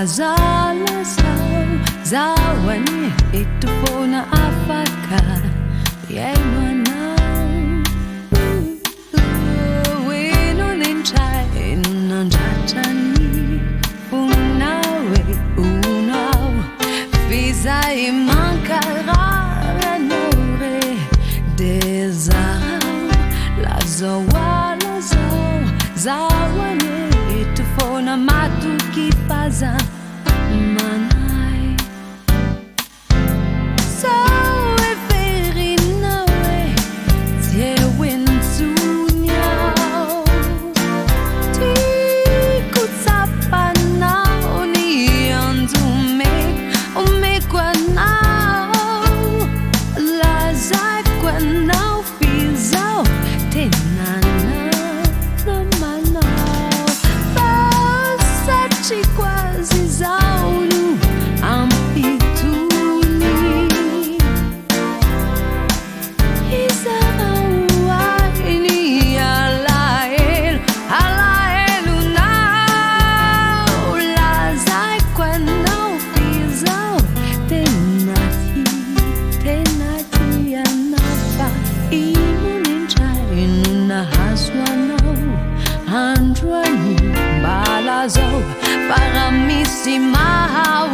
Lazalazaw zawani itufona afaka yaimanau winolinchai nanjachani unawe unau vizai mankarara nore desau lazawalazaw zawani itufona matukifaza manai so very nawe tie winsunyao ti kutsapana oni andume umekwanao lazai kwanao fizao tenana namanao basachi quasi zaunu ampituni izauaini alaelunau lazai kwanao fizao tenati anafa imuninchainuna haswanau andruani balazau para misimau